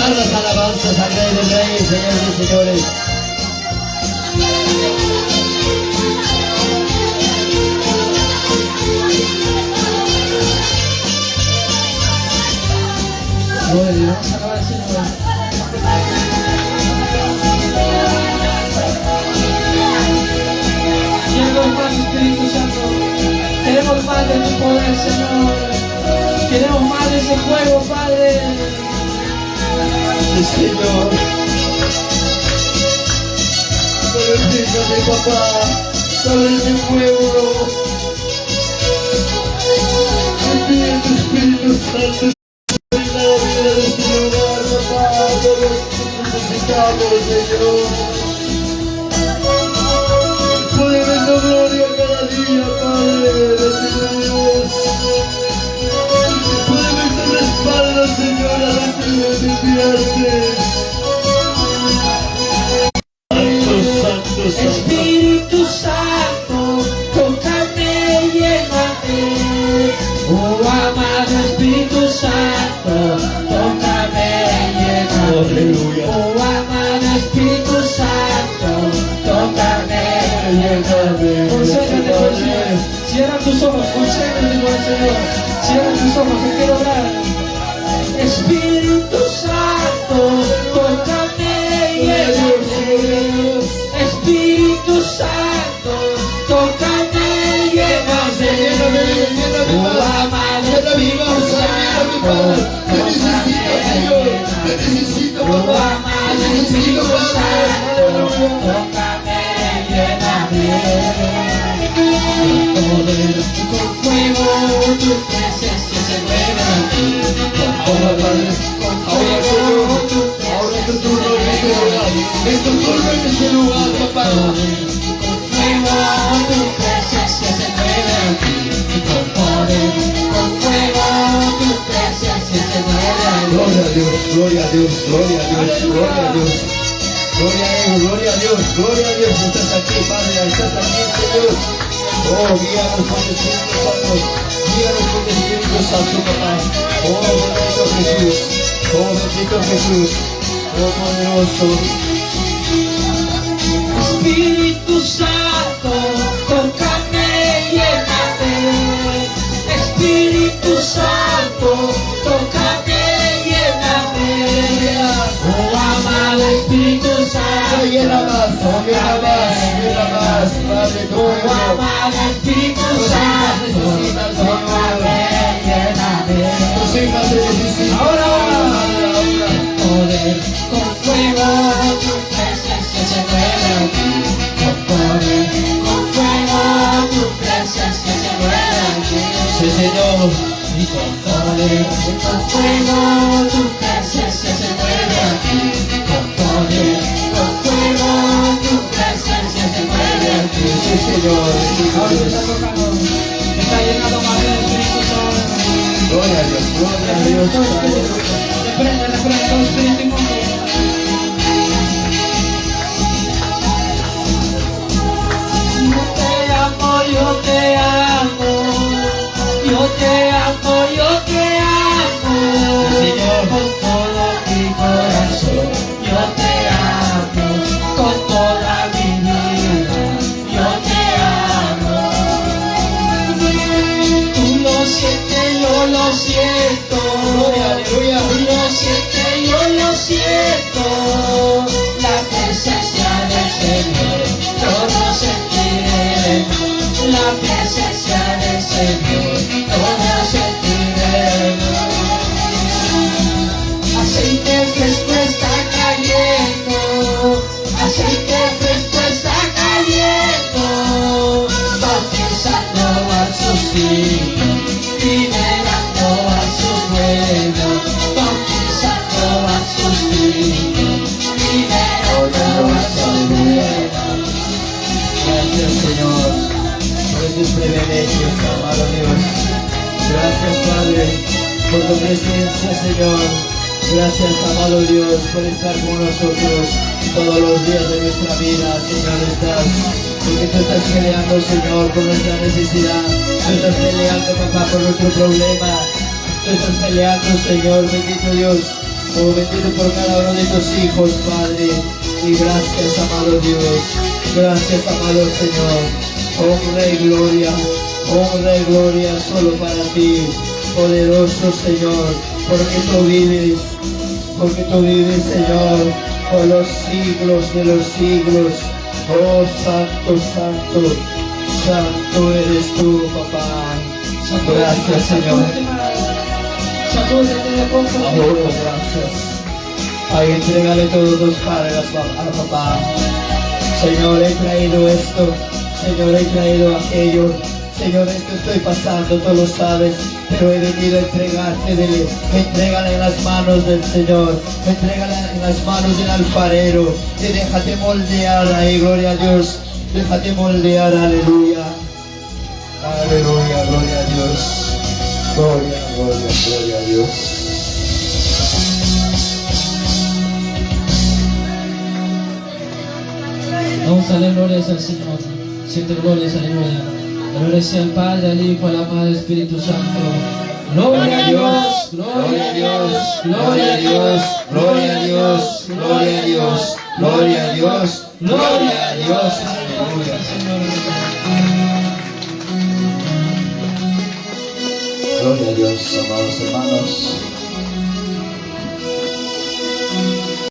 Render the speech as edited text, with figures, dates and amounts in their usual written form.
cantar las alabanzas al Rey de Reyes, Señores y Señores. Gloria, vamos a alabar al Señor. Llénanos más, Espíritu Santo. Queremos más de tu poder, Señor. Queremos más de ese fuego, Padre. Sí, Señor. Glorifícate, papá, sobre este pueblo. Espíritu Santo, en la vida de este lugar, papá, todos necesitamos, Señor. Podemos dar gloria cada día, Padre, Dios. Podemos dar la espalda, Señor, a lo que nos enviaste. Espíritu Santo, tócame y lléname. Oh, amado Espíritu Santo, tócame y lléname. Aleluya. Oh, amado Espíritu Santo, tócame y lléname. Concéntrate con el Señor. Cierra tus ojos, concéntrate con el Señor. Cierra tus ojos, que quiero orar. Espíritu Santo, tócame y lléname. Espíritu Santo, tócame y lléname. Oh, amado Espíritu Santo, tócame y lléname. Oh, amado Espíritu Santo, tócame y lléname. Con fuego, tu presencia se mueve aquí. Con fuego, tu presencia Es tu turno en este lugar, papá. con fuego, tu presencia se mueve aquí. Con poder, con fuego, tu presencia se mueve aquí. Gloria a Dios, gloria a Dios, gloria a Dios, gloria a Dios. Gloria a Dios, gloria a Dios, gloria a Dios. Estás aquí, Padre, estás aquí, Señor. Oh, guíanos con el Espíritu Santo. Guíanos con el Espíritu Santo, papá. Oh, bendito Jesús. Oh, bendito Jesús. Oh, poderoso. Espíritu Santo, tócame y lléname. Espíritu Santo, tócame y lléname. Oh, amado Espíritu Santo, Llena más, llena más, Padre, tu oh, pueblo. amado Espíritu Santo, tócame y lléname. Tus hijas se necesitan. Ahora, Ahora. poder, con fuego, tu presencia se mueve aquí. Con poder, con fuego, tu presencia se mueve aquí. Sí, Señor. Y con poder, con fuego, tu presencia se mueve aquí. Con poder, con fuego, tu presencia se mueve aquí. Sí, Señor. Ahora se está tocando, está llenando más del Espíritu Santo. Gloria a Dios, gloria a Dios. Reprende todo espíritu inmundo. Yo te amo, yo te amo, yo te amo, Señor. con todo mi corazón. Yo te amo, con toda mi vida. Yo te amo. Tú lo sientes, yo lo siento. Aleluya. Tú lo sientes, yo lo siento. La presencia del Señor, todo sentiré. La presencia del Señor, todo sentiremos. Aceite fresco está cayendo, aceite fresco está cayendo, bautizando a sus hijos, liberando a sus pueblos, bautizando a sus hijos, liberando a sus pueblos. Gracias, Señor. Por tus privilegios, amado Dios. Gracias, Padre, por tu presencia, Señor. Gracias, amado Dios, por estar con nosotros todos los días de nuestra vida, Señor. Porque tú estás peleando, Señor, por nuestra necesidad. Tú estás peleando, papá, por nuestro problema. Tú estás peleando, Señor, bendito Dios, Oh, bendito por cada uno de tus hijos, Padre. Y gracias, amado Dios. Gracias, amado Señor. Honra y gloria. Honra y gloria solo para ti, poderoso Señor. Porque tú vives. Porque tú vives, Señor, por los siglos de los siglos. Oh, santo, santo. Santo eres tú, papá. Gracias, Señor. Sacúdete de poco. Amor, gracias. Ay, entrégale todos los cargas a papá. Señor, he traído esto. Señor, he traído aquello. Señor, esto estoy pasando, tú lo sabes, pero he venido a entregarte, entrégala en las manos del Señor, entrégala en las manos del alfarero, y déjate moldear ahí, gloria a Dios, déjate moldear, aleluya, aleluya, gloria a Dios, gloria, gloria, gloria a Dios. Vamos a dar glorias al Señor. Siete glorias, aleluya. Gloria sea al Padre, al Hijo, al amado Espíritu Santo. Gloria a Dios, gloria a Dios, gloria a Dios, gloria a Dios, gloria a Dios, gloria a Dios, gloria a Dios, aleluya. Gloria a Dios, amados hermanos.